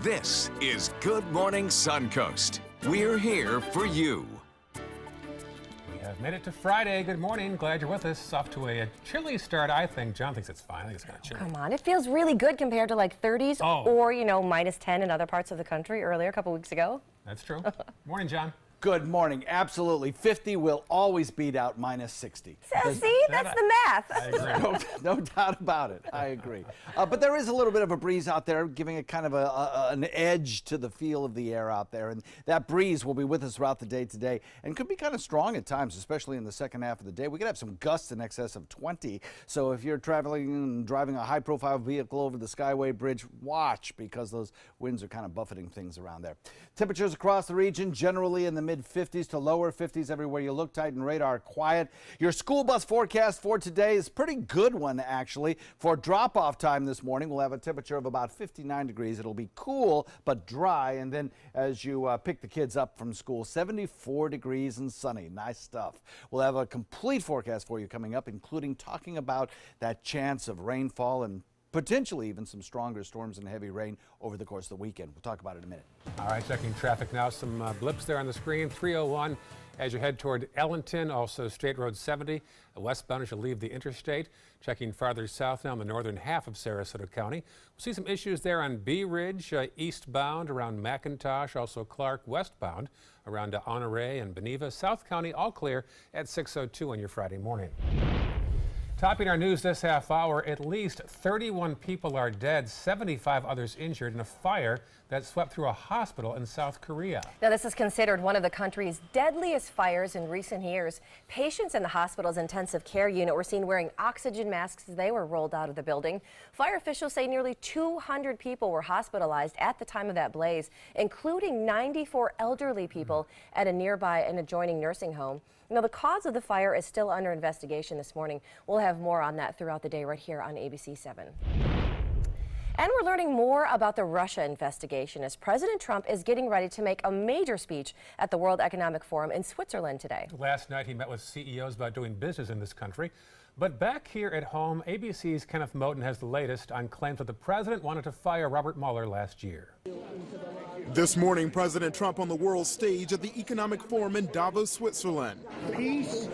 This is Good Morning Suncoast. We're here for you. We have made it to Friday. Good morning. Glad you're with us. Off to a chilly start, I think. John thinks it's fine. I think it's kind of chilly. Come on. It feels really good compared to like 30s or, you know, minus 10 in other parts of the country earlier, a couple weeks ago. That's true. Morning, John. Good morning. Absolutely. 50 will always beat out minus 60. See, that's the math. I agree. No doubt about it. I agree. But there is a little bit of a breeze out there, giving it kind of an edge to the feel of the air out there. And that breeze will be with us throughout the day today and could be kind of strong at times, especially in the second half of the day. We could have some gusts in excess of 20. So if you're traveling and driving a high-profile vehicle over the Skyway Bridge, watch, because those winds are kind of buffeting things around there. Temperatures across the region generally in the mid-50s to lower 50s everywhere you look. Titan radar quiet. Your school bus forecast for today is a pretty good one, actually. For drop-off time this morning, we'll have a temperature of about 59 degrees. It'll be cool but dry. And then as you pick the kids up from school, 74 degrees and sunny. Nice stuff. We'll have a complete forecast for you coming up, including talking about that chance of rainfall and potentially even some stronger storms and heavy rain over the course of the weekend. We'll talk about it in a minute. All right, checking traffic now. Some blips there on the screen. 301 as you head toward Ellington, also State Road 70. Westbound as you leave the interstate. Checking farther south now in the northern half of Sarasota County. We'll see some issues there on Bee Ridge, eastbound around McIntosh, also Clark westbound around Honore and Beneva. South County all clear at 6:02 on your Friday morning. Topping our news this half hour, at least 31 people are dead, 75 others injured in a fire that swept through a hospital in South Korea. Now, this is considered one of the country's deadliest fires in recent years. Patients in the hospital's intensive care unit were seen wearing oxygen masks as they were rolled out of the building. Fire officials say nearly 200 people were hospitalized at the time of that blaze, including 94 elderly people at a nearby and adjoining nursing home. Now, the cause of the fire is still under investigation this morning. We'll have more on that throughout the day right here on ABC 7. And we're learning more about the Russia investigation as President Trump is getting ready to make a major speech at the World Economic Forum in Switzerland today. Last night he met with CEOs about doing business in this country. But back here at home, ABC's Kenneth Moten has the latest on claims that the president wanted to fire Robert Mueller last year. This morning, President Trump on the world stage at the Economic Forum in Davos, Switzerland. Peace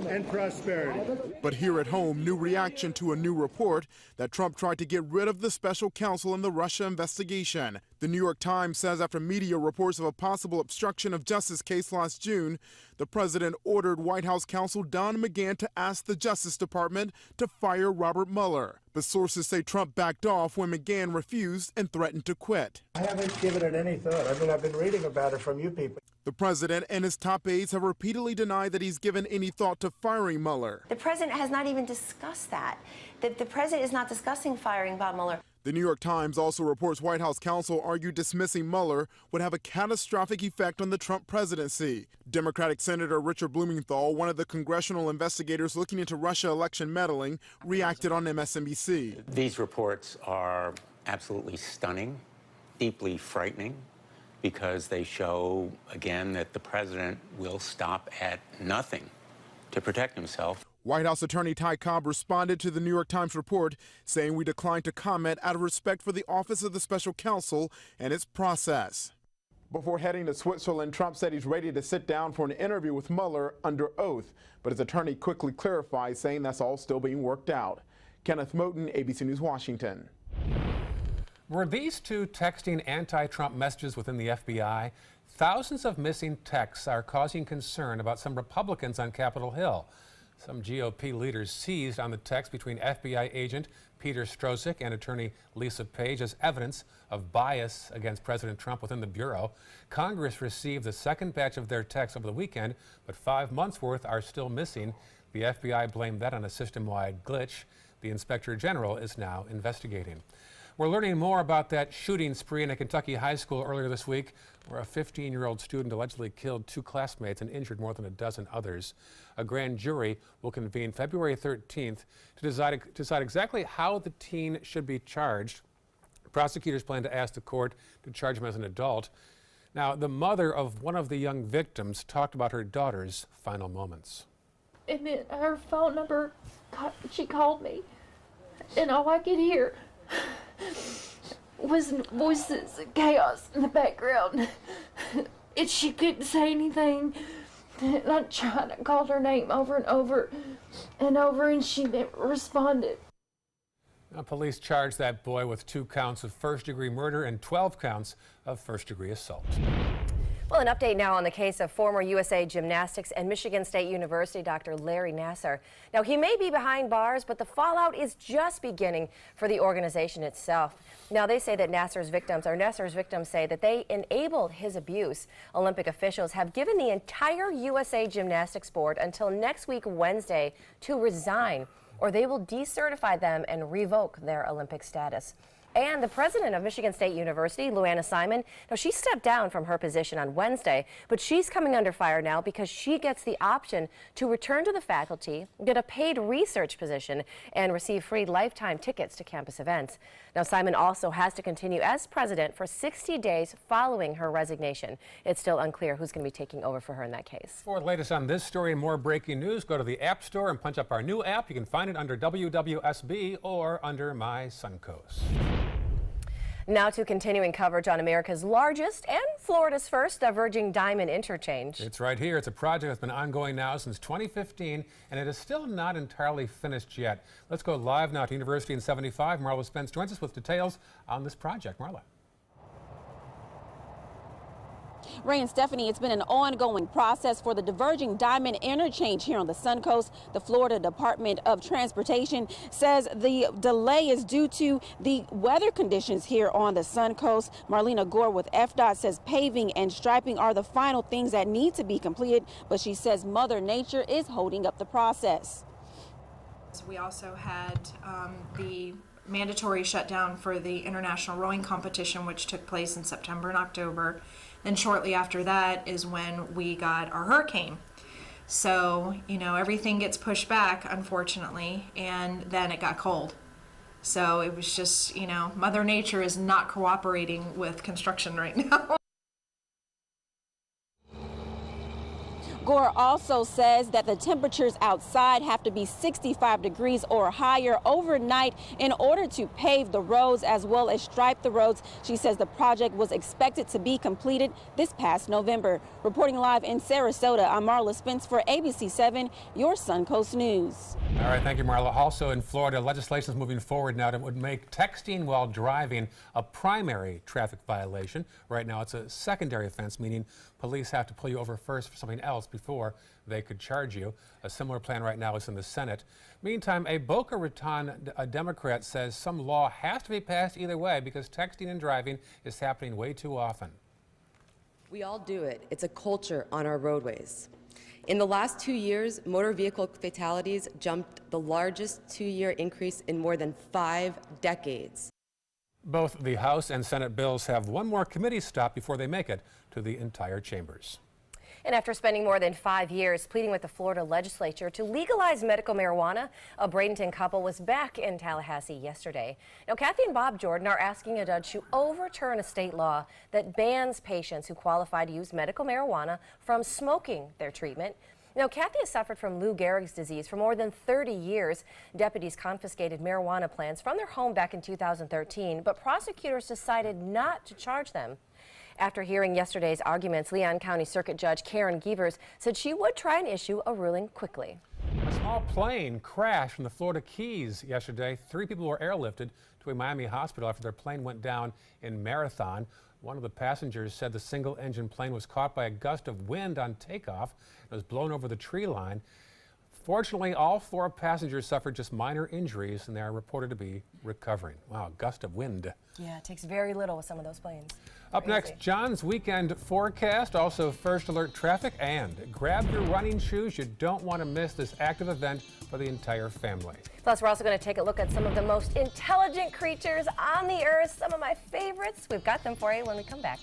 and prosperity. But here at home, new reaction to a new report that Trump tried to get rid of the special counsel in the Russia investigation. The New York Times says after media reports of a possible obstruction of justice case last June, the president ordered White House counsel Don McGahn to ask the Justice Department to fire Robert Mueller. But sources say Trump backed off when McGahn refused and threatened to quit. I haven't given it any thought. I mean, I've been reading about it from you people. The president and his top aides have repeatedly denied that he's given any thought to firing Mueller. The president has not even discussed that. The president is not discussing firing Bob Mueller. The New York Times also reports White House counsel argued dismissing Mueller would have a catastrophic effect on the Trump presidency. Democratic Senator Richard Blumenthal, one of the congressional investigators looking into Russia election meddling, reacted on MSNBC. These reports are absolutely stunning, deeply frightening, because they show, again, that the president will stop at nothing to protect himself. White House attorney Ty Cobb responded to the New York Times report, saying we declined to comment out of respect for the Office of the Special Counsel and its process. Before heading to Switzerland, Trump said he's ready to sit down for an interview with Mueller under oath, but his attorney quickly clarified, saying that's all still being worked out. Kenneth Moten, ABC News, Washington. Were these two texting anti-Trump messages within the FBI? Thousands of missing texts are causing concern about some Republicans on Capitol Hill. Some GOP leaders seized on the text between FBI agent Peter Strzok and attorney Lisa Page as evidence of bias against President Trump within the Bureau. Congress received the second batch of their texts over the weekend, but 5 months' worth are still missing. The FBI blamed that on a system-wide glitch. The Inspector General is now investigating. We're learning more about that shooting spree in a Kentucky high school earlier this week, where a 15-year-old student allegedly killed 2 classmates and injured more than a dozen others. A grand jury will convene February 13th to decide exactly how the teen should be charged. Prosecutors plan to ask the court to charge him as an adult. Now, the mother of one of the young victims talked about her daughter's final moments. And then her phone number, she called me, and all I could hear was voices and chaos in the background. And she couldn't say anything. And I tried, I called her name over and over and over, and she never responded. Now, police charged that boy with 2 counts of first-degree murder and 12 counts of first-degree assault. Well, an update now on the case of former USA Gymnastics and Michigan State University Dr. Larry Nassar. Now, he may be behind bars, but the fallout is just beginning for the organization itself. Now, they say that Nassar's victims say that they enabled his abuse. Olympic officials have given the entire USA Gymnastics Board until next week, Wednesday, to resign, or they will decertify them and revoke their Olympic status. And the president of Michigan State University, Luanna Simon, now she stepped down from her position on Wednesday, but she's coming under fire now because she gets the option to return to the faculty, get a paid research position, and receive free lifetime tickets to campus events. Now, Simon also has to continue as president for 60 days following her resignation. It's still unclear who's going to be taking over for her in that case. For the latest on this story and more breaking news, go to the App Store and punch up our new app. You can find it under WWSB or under My Suncoast. Now to continuing coverage on America's largest and Florida's first diverging diamond interchange. It's right here. It's a project that's been ongoing now since 2015, and it is still not entirely finished yet. Let's go live now to University in 75. Marla Spence joins us with details on this project. Marla. Ray and Stephanie, it's been an ongoing process for the diverging diamond interchange here on the Suncoast. The Florida Department of Transportation says the delay is due to the weather conditions here on the Suncoast. Marlena Gore with FDOT says paving and striping are the final things that need to be completed, but she says Mother Nature is holding up the process. We also had the mandatory shutdown for the international rowing competition, which took place in September and October. Then shortly after that is when we got our hurricane. So, you know, everything gets pushed back, unfortunately, and then it got cold. So it was just, you know, Mother Nature is not cooperating with construction right now. Gore also says that the temperatures outside have to be 65 degrees or higher overnight in order to pave the roads as well as stripe the roads. She says the project was expected to be completed this past November. Reporting live in Sarasota, I'm Marla Spence for ABC 7, your Suncoast News. All right, thank you, Marla. Also in Florida, legislation is moving forward now that would make texting while driving a primary traffic violation. Right now, it's a secondary offense, meaning police have to pull you over first for something else before they could charge you. A similar plan right now is in the Senate. Meantime, a Boca Raton Democrat says some law has to be passed either way because texting and driving is happening way too often. We all do it. It's a culture on our roadways. In the last 2 years, motor vehicle fatalities jumped the largest 2-year increase in more than 5 decades. Both the House and Senate bills have one more committee stop before they make it to the entire chambers. And after spending more than 5 years pleading with the Florida legislature to legalize medical marijuana, a Bradenton couple was back in Tallahassee yesterday. Now, Kathy and Bob Jordan are asking a judge to overturn a state law that bans patients who qualify to use medical marijuana from smoking their treatment. Now, Kathy has suffered from Lou Gehrig's disease for more than 30 years. Deputies confiscated marijuana plants from their home back in 2013, but prosecutors decided not to charge them. After hearing yesterday's arguments, Leon County Circuit Judge Karen Gievers said she would try and issue a ruling quickly. A small plane crashed from the Florida Keys yesterday. 3 people were airlifted to a Miami hospital after their plane went down in Marathon. One of the passengers said the single-engine plane was caught by a gust of wind on takeoff and was blown over the tree line. Fortunately, all 4 passengers suffered just minor injuries, and they are reported to be recovering. Wow, gust of wind. Yeah, it takes very little with some of those planes. Up next, John's weekend forecast, also first alert traffic, and grab your running shoes. You don't want to miss this active event for the entire family. Plus, we're also going to take a look at some of the most intelligent creatures on the earth, some of my favorites. We've got them for you when we come back.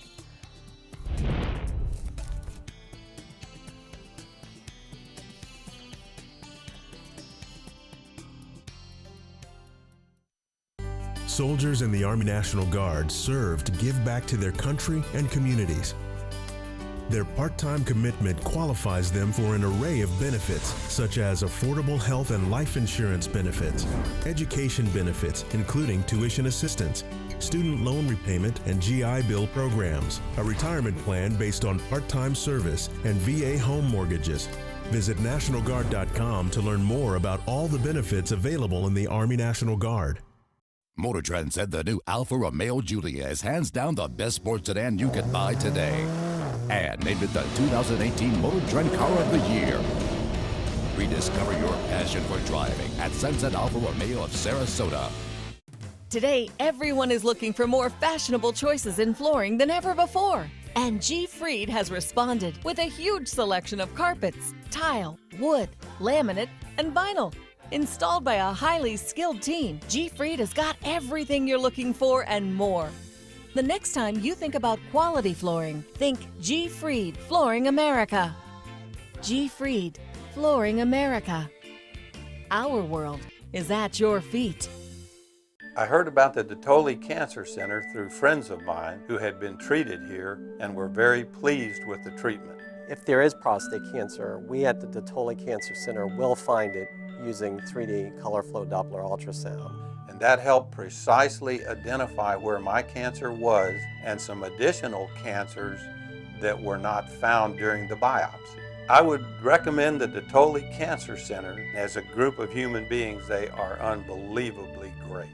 Soldiers in the Army National Guard serve to give back to their country and communities. Their part-time commitment qualifies them for an array of benefits, such as affordable health and life insurance benefits, education benefits, including tuition assistance, student loan repayment and GI Bill programs, a retirement plan based on part-time service, and VA home mortgages. Visit NationalGuard.com to learn more about all the benefits available in the Army National Guard. Motor Trend said the new Alfa Romeo Giulia is hands down the best sports sedan you can buy today, and named it the 2018 Motor Trend Car of the Year. Rediscover your passion for driving at Sunset Alfa Romeo of Sarasota. Today, everyone is looking for more fashionable choices in flooring than ever before. And G. Fried has responded with a huge selection of carpets, tile, wood, laminate, and vinyl. Installed by a highly skilled team, G. Fried has got everything you're looking for and more. The next time you think about quality flooring, think G. Fried Flooring America. G. Fried Flooring America. Our world is at your feet. I heard about the Dotoli Cancer Center through friends of mine who had been treated here and were very pleased with the treatment. If there is prostate cancer, we at the Dotoli Cancer Center will find it using 3D color flow Doppler ultrasound. And that helped precisely identify where my cancer was and some additional cancers that were not found during the biopsy. I would recommend the Dotoli Cancer Center. As a group of human beings, they are unbelievably great.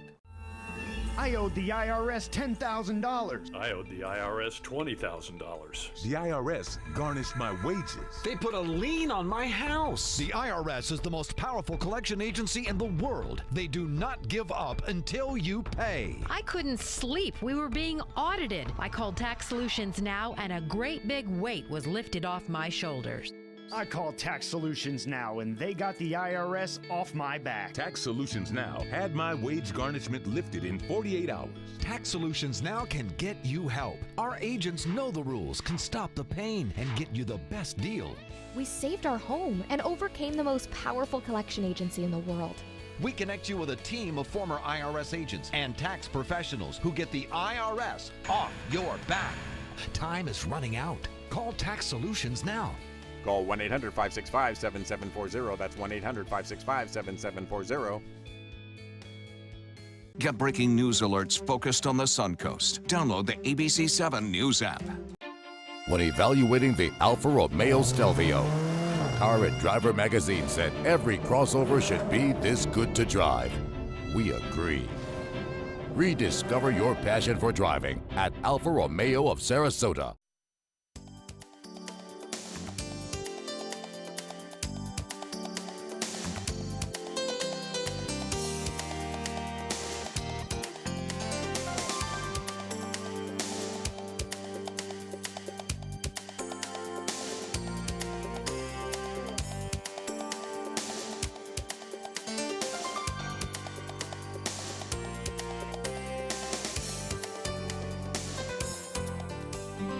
I owed the IRS $10,000. I owed the IRS $20,000. The IRS garnished my wages. They put a lien on my house. The IRS is the most powerful collection agency in the world. They do not give up until you pay. I couldn't sleep. We were being audited. I called Tax Solutions Now, and a great big weight was lifted off my shoulders. I called Tax Solutions Now, and they got the IRS off my back. Tax Solutions Now had my wage garnishment lifted in 48 hours. Tax Solutions Now can get you help. Our agents know the rules, can stop the pain, and get you the best deal. We saved our home and overcame the most powerful collection agency in the world. We connect you with a team of former IRS agents and tax professionals who get the IRS off your back. Time is running out. Call Tax Solutions Now. Call 1-800-565-7740. That's 1-800-565-7740. Get breaking news alerts focused on the Suncoast. Download the ABC7 News app. When evaluating the Alfa Romeo Stelvio, Car and Driver magazine said every crossover should be this good to drive. We agree. Rediscover your passion for driving at Alfa Romeo of Sarasota.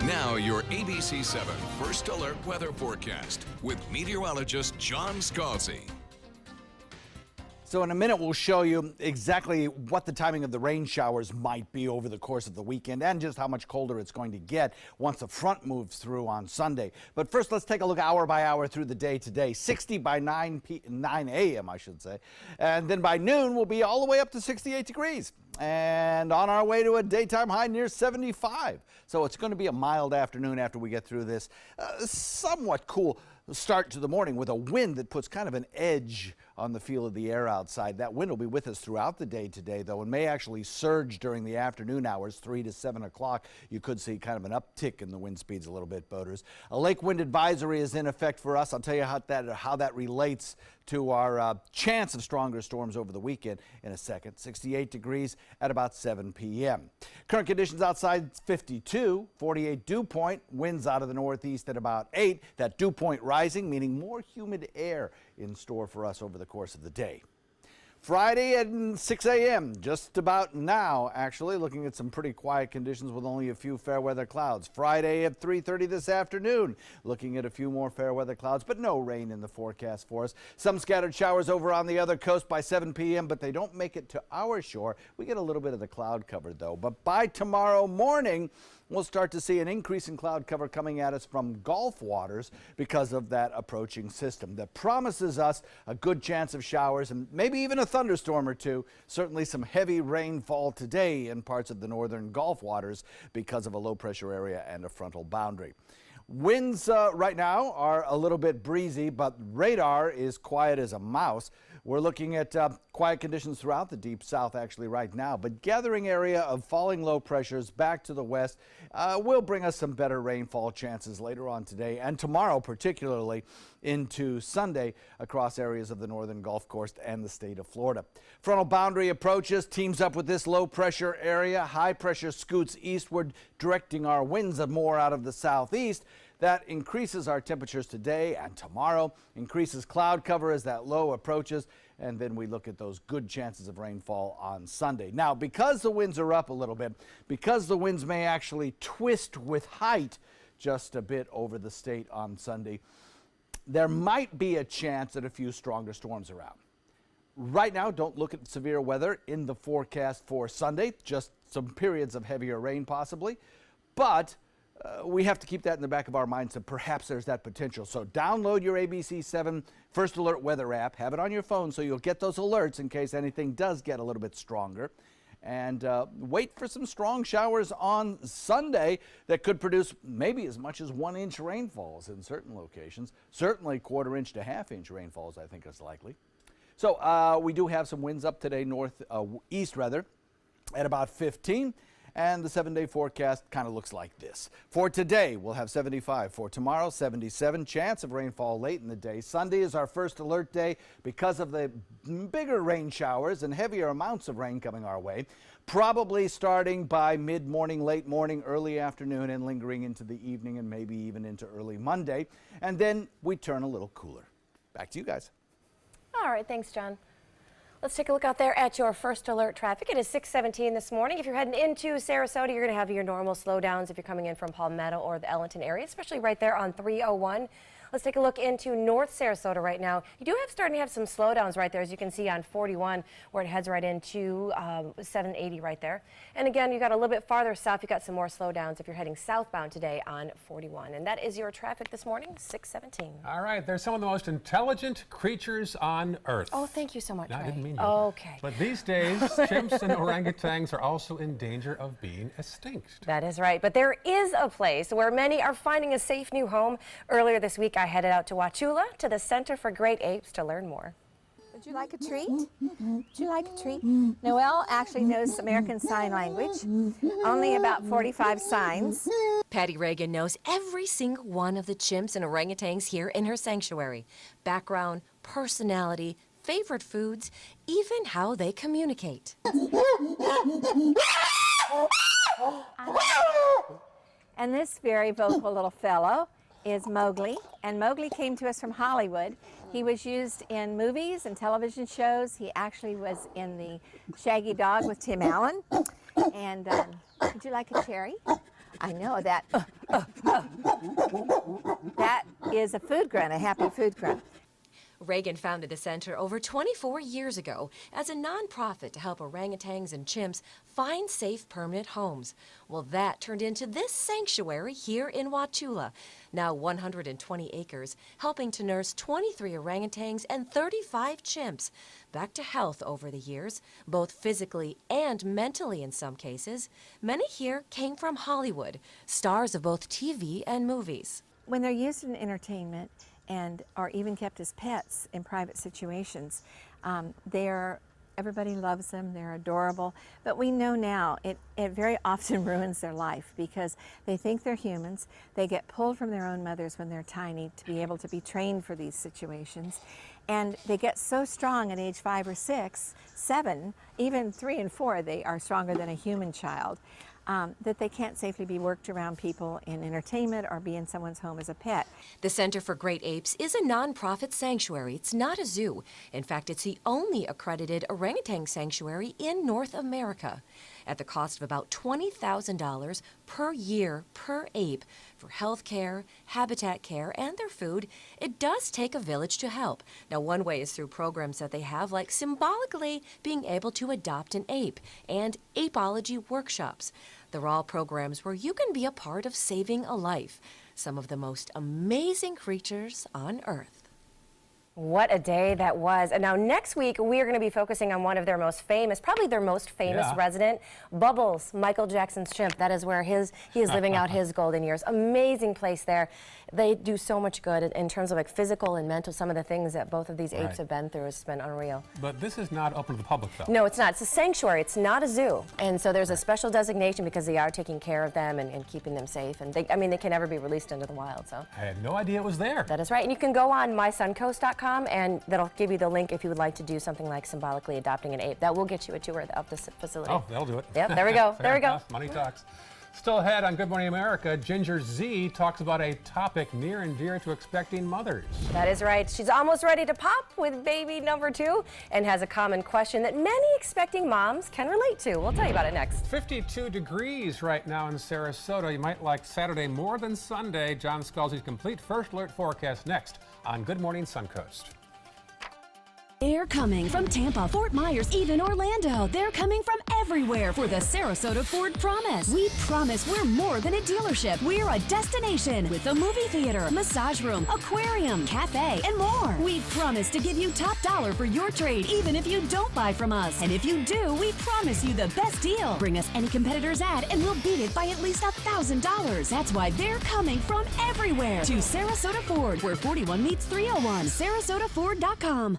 Now your ABC7 First Alert Weather Forecast with meteorologist John Scalzi. So in a minute, we'll show you exactly what the timing of the rain showers might be over the course of the weekend and just how much colder it's going to get once the front moves through on Sunday. But first, let's take a look hour by hour through the day today. 60 by 9 a.m., I should say. And then by noon, we'll be all the way up to 68 degrees. And on our way to a daytime high near 75. So it's going to be a mild afternoon after we get through this somewhat cool start to the morning with a wind that puts kind of an edge on the feel of the air outside. That wind will be with us throughout the day today, though, and may actually surge during the afternoon hours, 3 to 7 o'clock. You could see kind of an uptick in the wind speeds a little bit, boaters. A lake wind advisory is in effect for us. I'll tell you how that relates to our chance of stronger storms over the weekend in a second. 68 degrees at about 7 p.m. Current conditions outside 52, 48 dew point, winds out of the northeast at about 8. That dew point rising, meaning more humid air in store for us over the course of the day. Friday at 6 a.m., just about now, actually, looking at some pretty quiet conditions with only a few fair weather clouds. Friday at 3:30 this afternoon, looking at a few more fair weather clouds, but no rain in the forecast for us. Some scattered showers over on the other coast by 7 p.m., but they don't make it to our shore. We get a little bit of the cloud cover, though. But by tomorrow morning, we'll start to see an increase in cloud cover coming at us from Gulf waters because of that approaching system that promises us a good chance of showers and maybe even a thunderstorm or two. Certainly some heavy rainfall today in parts of the northern Gulf waters because of a low pressure area and a frontal boundary. Winds right now are a little bit breezy, but radar is quiet as a mouse. We're looking at quiet conditions throughout the deep south actually right now, but gathering area of falling low pressures back to the west will bring us some better rainfall chances later on today and tomorrow, particularly into Sunday across areas of the northern Gulf Coast and the state of Florida. Frontal boundary approaches, teams up with this low pressure area. High pressure scoots eastward, directing our winds more out of the southeast. That increases our temperatures today and tomorrow, increases cloud cover as that low approaches, and then we look at those good chances of rainfall on Sunday. Now, because the winds are up a little bit, because the winds may actually twist with height just a bit over the state on Sunday, there might be a chance that a few stronger storms are out. Right now, don't look at severe weather in the forecast for Sunday, just some periods of heavier rain possibly, but we have to keep that in the back of our minds that perhaps there's that potential. So download your ABC7 First Alert weather app, have it on your phone so you'll get those alerts in case anything does get a little bit stronger. And wait for some strong showers on Sunday that could produce maybe as much as 1 inch rainfalls in certain locations. Certainly 1/4 inch to 1/2 inch rainfalls I think is likely. So we do have some winds up today, east rather, at about 15. And the 7-day forecast kind of looks like this. For today, we'll have 75. For tomorrow, 77. Chance of rainfall late in the day. Sunday is our first alert day because of the bigger rain showers and heavier amounts of rain coming our way. Probably starting by mid-morning, late morning, early afternoon, and lingering into the evening and maybe even into early Monday. And then we turn a little cooler. Back to you guys. All right, thanks, John. Let's take a look out there at your first alert traffic. It is 6:17 this morning. If you're heading into Sarasota, you're going to have your normal slowdowns if you're coming in from Palmetto or the Ellington area, especially right there on 301. Let's take a look into North Sarasota right now. You do starting to have some slowdowns right there, as you can see on 41, where it heads right into 780 right there. And again, you got a little bit farther south, you got some more slowdowns if you're heading southbound today on 41. And that is your traffic this morning, 6:17. All right, they're some of the most intelligent creatures on Earth. Oh, thank you so much, No, I Ray. didn't mean you. Okay. But these days, chimps and orangutans are also in danger of being extinct. That is right. But there is a place where many are finding a safe new home. Earlier this week, I headed out to Wauchula to the Center for Great Apes to learn more. Would you like a treat? Would you like a treat? Noelle actually knows American Sign Language, only about 45 signs. Patty Reagan knows every single one of the chimps and orangutans here in her sanctuary. Background, personality, favorite foods, even how they communicate. And this very vocal little fellow is Mowgli, and Mowgli came to us from Hollywood. He was used in movies and television shows. He actually was in the Shaggy Dog with Tim Allen. And would you like a cherry? I know that. That is a food grunt, a happy food grunt. Reagan founded the center over 24 years ago as a nonprofit to help orangutans and chimps find safe permanent homes. Well, that turned into this sanctuary here in Wauchula, now 120 acres, helping to nurse 23 orangutans and 35 chimps back to health over the years, both physically and mentally in some cases. Many here came from Hollywood, stars of both TV and movies. When they're used in entertainment, and are even kept as pets in private situations. Everybody loves them, they're adorable, but we know now it very often ruins their life because they think they're humans. They get pulled from their own mothers when they're tiny to be able to be trained for these situations. And they get so strong at age 5 or 6, 7, even 3 and 4, they are stronger than a human child. That they can't safely be worked around people in entertainment or be in someone's home as a pet. The Center for Great Apes is a nonprofit sanctuary. It's not a zoo. In fact, it's the only accredited orangutan sanctuary in North America. At the cost of about $20,000 per year per ape for health care, habitat care, and their food, it does take a village to help. Now, one way is through programs that they have, like symbolically being able to adopt an ape and apeology workshops. They're all programs where you can be a part of saving a life. Some of the most amazing creatures on Earth. What a day that was. And now next week, we are going to be focusing on one of their most famous, probably their most famous resident, Bubbles, Michael Jackson's chimp. That is where he is living out his golden years. Amazing place there. They do so much good in terms of like physical and mental. Some of the things that both of these apes have been through has been unreal. But this is not open to the public, though. No, it's not. It's a sanctuary. It's not a zoo. And so there's a special designation because they are taking care of them and keeping them safe. And they can never be released into the wild. So I had no idea it was there. That is right. And you can go on mysuncoast.com and that'll give you the link if you would like to do something like symbolically adopting an ape. That will get you a tour of this facility. Oh, that'll do it. Yep, there we go. There we go. Money talks. Still ahead on Good Morning America, Ginger Z talks about a topic near and dear to expecting mothers. That is right. She's almost ready to pop with baby number 2 and has a common question that many expecting moms can relate to. We'll tell you about it next. 52 degrees right now in Sarasota. You might like Saturday more than Sunday. John Scalzi's complete first alert forecast next on Good Morning Suncoast. They're coming from Tampa, Fort Myers, even Orlando. They're coming from everywhere for the Sarasota Ford Promise. We promise we're more than a dealership. We're a destination with a movie theater, massage room, aquarium, cafe, and more. We promise to give you top dollar for your trade, even if you don't buy from us. And if you do, we promise you the best deal. Bring us any competitor's ad and we'll beat it by at least $1,000. That's why they're coming from everywhere to Sarasota Ford, where 41 meets 301. SarasotaFord.com.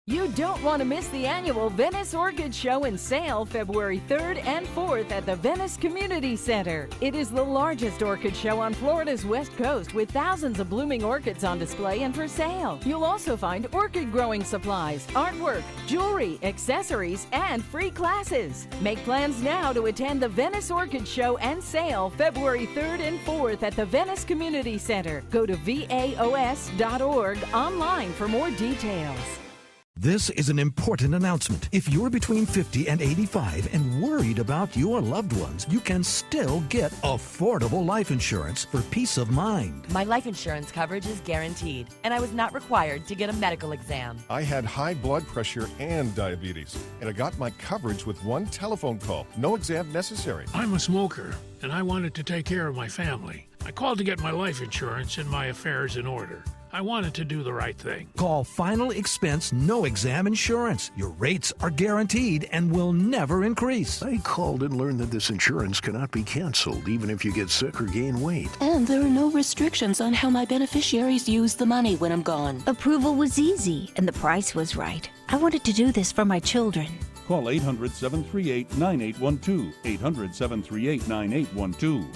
You don't want to miss the annual Venice Orchid Show and Sale February 3rd and 4th at the Venice Community Center. It is the largest orchid show on Florida's West Coast with thousands of blooming orchids on display and for sale. You'll also find orchid growing supplies, artwork, jewelry, accessories, and free classes. Make plans now to attend the Venice Orchid Show and Sale February 3rd and 4th at the Venice Community Center. Go to vaos.org online for more details. This is an important announcement. If you're between 50 and 85 and worried about your loved ones, you can still get affordable life insurance for peace of mind. My life insurance coverage is guaranteed, and I was not required to get a medical exam. I had high blood pressure and diabetes, and I got my coverage with one telephone call. No exam necessary. I'm a smoker, and I wanted to take care of my family. I called to get my life insurance and my affairs in order. I wanted to do the right thing. Call Final Expense No Exam Insurance. Your rates are guaranteed and will never increase. I called and learned that this insurance cannot be canceled even if you get sick or gain weight. And there are no restrictions on how my beneficiaries use the money when I'm gone. Approval was easy and the price was right. I wanted to do this for my children. Call 800-738-9812. 800-738-9812.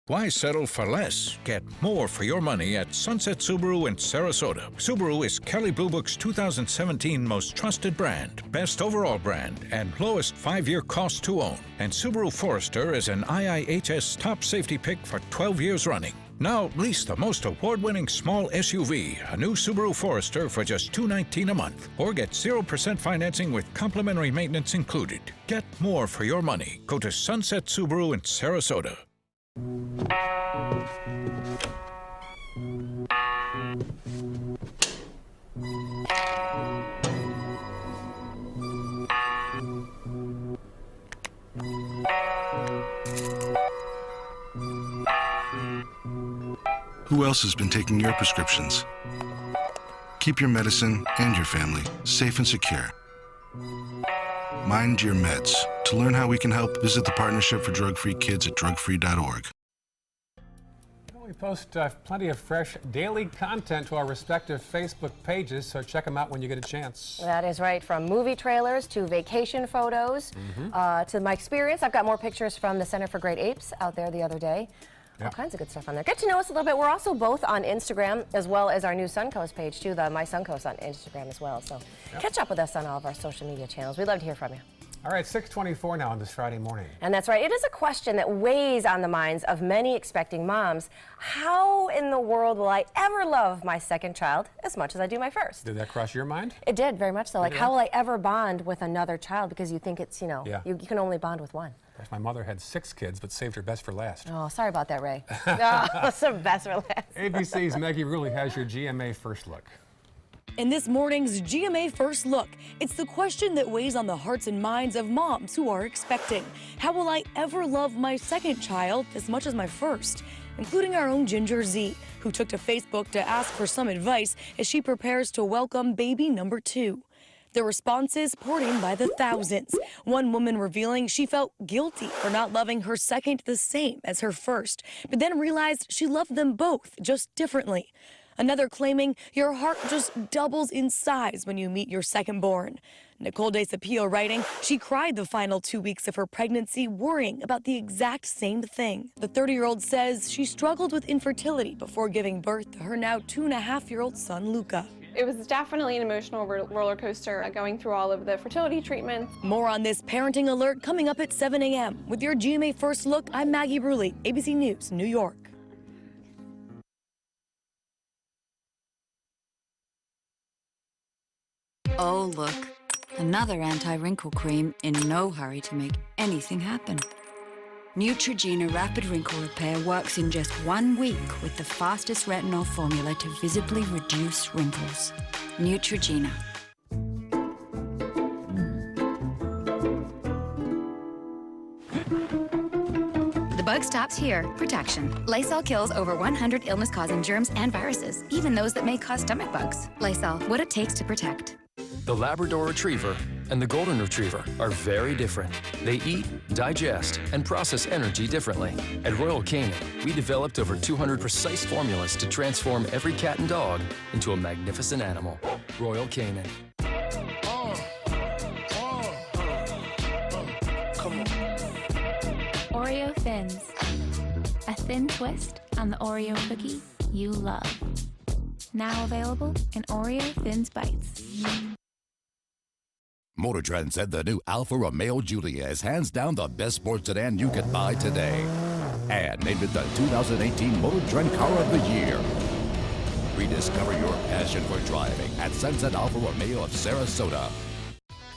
Why settle for less? Get more for your money at Sunset Subaru in Sarasota. Subaru is Kelley Blue Book's 2017 most trusted brand, best overall brand, and lowest 5-year cost to own. And Subaru Forester is an IIHS top safety pick for 12 years running. Now lease the most award-winning small SUV, a new Subaru Forester, for just $219 a month. Or get 0% financing with complimentary maintenance included. Get more for your money. Go to Sunset Subaru in Sarasota. Who else has been taking your prescriptions? Keep your medicine and your family safe and secure. Mind your meds. To learn how we can help, visit the Partnership for Drug-Free Kids at drugfree.org. We post plenty of fresh daily content to our respective Facebook pages, so check them out when you get a chance. That is right, from movie trailers to vacation photos to my experience. I've got more pictures from the Center for Great Apes out there the other day. All kinds of good stuff on there. Get to know us a little bit. We're also both on Instagram, as well as our new Suncoast page, too, the My Suncoast on Instagram as well. So catch up with us on all of our social media channels. We'd love to hear from you. All right, 6:24 now on this Friday morning. And that's right. It is a question that weighs on the minds of many expecting moms. How in the world will I ever love my second child as much as I do my first? Did that cross your mind? It did, very much so. Like, how will I ever bond with another child? Because you think it's, you can only bond with one. My mother had 6 kids, but saved her best for last. Oh, sorry about that, Ray. No, some best for last. ABC's Maggie Rulli has your GMA First Look. In this morning's GMA First Look, it's the question that weighs on the hearts and minds of moms who are expecting. How will I ever love my second child as much as my first? Including our own Ginger Z, who took to Facebook to ask for some advice as she prepares to welcome baby number 2. The responses poured in by the thousands. One woman revealing she felt guilty for not loving her second the same as her first, but then realized she loved them both just differently. Another claiming your heart just doubles in size when you meet your second-born. Nicole Desapio writing, she cried the final 2 weeks of her pregnancy, worrying about the exact same thing. The 30-year-old says she struggled with infertility before giving birth to her now 2.5-year-old son, Luca. It was definitely an emotional roller coaster going through all of the fertility treatments. More on this parenting alert coming up at 7 a.m. With your GMA First Look, I'm Maggie Bruley, ABC News, New York. Oh, look. Another anti-wrinkle cream in no hurry to make anything happen. Neutrogena Rapid Wrinkle Repair works in just 1 week with the fastest retinol formula to visibly reduce wrinkles. Neutrogena. The bug stops here. Protection. Lysol kills over 100 illness-causing germs and viruses, even those that may cause stomach bugs. Lysol, what it takes to protect. The Labrador Retriever and the Golden Retriever are very different. They eat, digest, and process energy differently. At Royal Canin, we developed over 200 precise formulas to transform every cat and dog into a magnificent animal. Royal Canin. Oreo Thins. A thin twist on the Oreo cookie you love. Now available in Oreo Thins Bites. Motor Trend said the new Alfa Romeo Giulia is hands down the best sports sedan you can buy today. And named it the 2018 Motor Trend Car of the Year. Rediscover your passion for driving at Sunset Alfa Romeo of Sarasota.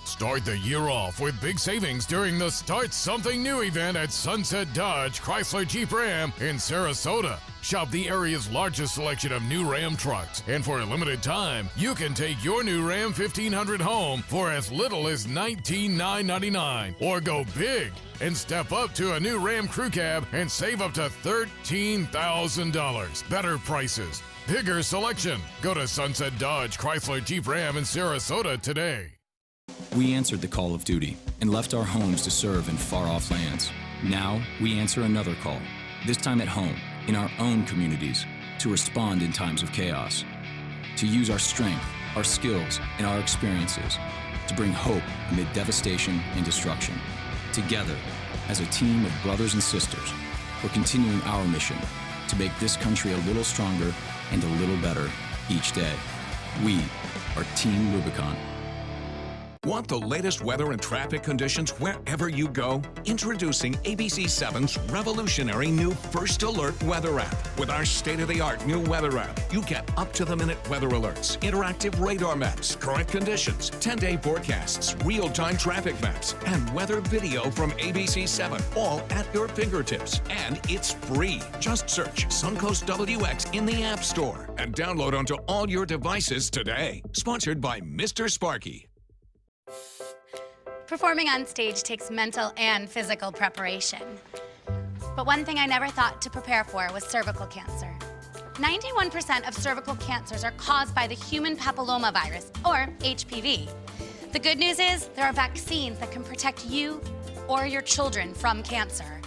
Start the year off with big savings during the Start Something New event at Sunset Dodge Chrysler Jeep Ram in Sarasota. Shop the area's largest selection of new Ram trucks, and for a limited time, you can take your new Ram 1500 home for as little as $19,999, or go big and step up to a new Ram Crew Cab and save up to $13,000. Better prices, bigger selection. Go to Sunset Dodge Chrysler Jeep Ram in Sarasota today. We answered the call of duty and left our homes to serve in far-off lands. Now we answer another call, this time at home, in our own communities, to respond in times of chaos, to use our strength, our skills, and our experiences to bring hope amid devastation and destruction. Together, as a team of brothers and sisters, we're continuing our mission to make this country a little stronger and a little better each day. We are Team Rubicon. Want the latest weather and traffic conditions wherever you go? Introducing ABC7's revolutionary new First Alert weather app. With our state-of-the-art new weather app, you get up-to-the-minute weather alerts, interactive radar maps, current conditions, 10-day forecasts, real-time traffic maps, and weather video from ABC7, all at your fingertips. And it's free. Just search Suncoast WX in the App Store and download onto all your devices today. Sponsored by Mr. Sparky. Performing on stage takes mental and physical preparation. But one thing I never thought to prepare for was cervical cancer. 91% of cervical cancers are caused by the human papillomavirus, or HPV. The good news is there are vaccines that can protect you or your children from cancer.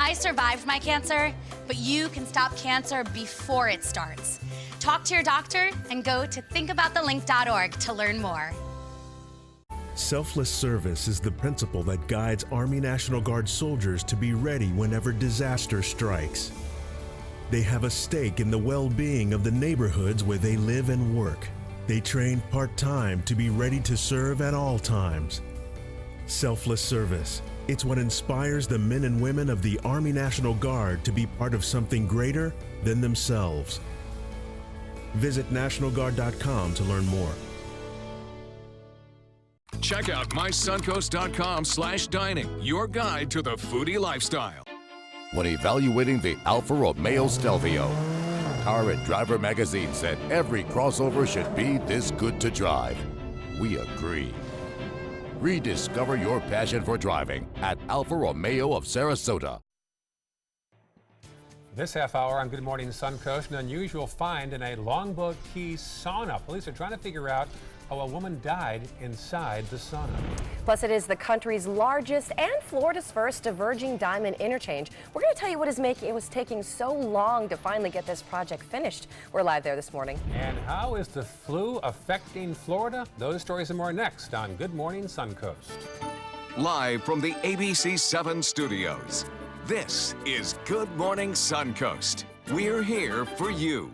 I survived my cancer, but you can stop cancer before it starts. Talk to your doctor and go to thinkaboutthelink.org to learn more. Selfless service is the principle that guides Army National Guard soldiers to be ready whenever disaster strikes. They have a stake in the well-being of the neighborhoods where they live and work. They train part-time to be ready to serve at all times. Selfless service. It's what inspires the men and women of the Army National Guard to be part of something greater than themselves. Visit NationalGuard.com to learn more. Check out mysuncoast.com/dining, your guide to the foodie lifestyle. When evaluating the Alfa Romeo Stelvio, Car and Driver magazine said every crossover should be this good to drive. We agree. Rediscover your passion for driving at Alfa Romeo of Sarasota. This half hour on Good Morning Suncoast, an unusual find in a Longboat Key sauna. Police are trying to figure out how a woman died inside the sauna. Plus, it is the country's largest and Florida's first diverging diamond interchange. We're going to tell you what is making it was taking so long to finally get this project finished. We're live there this morning. And how is the flu affecting Florida? Those stories and more next on Good Morning Suncoast. Live from the ABC 7 studios, this is Good Morning Suncoast. We're here for you.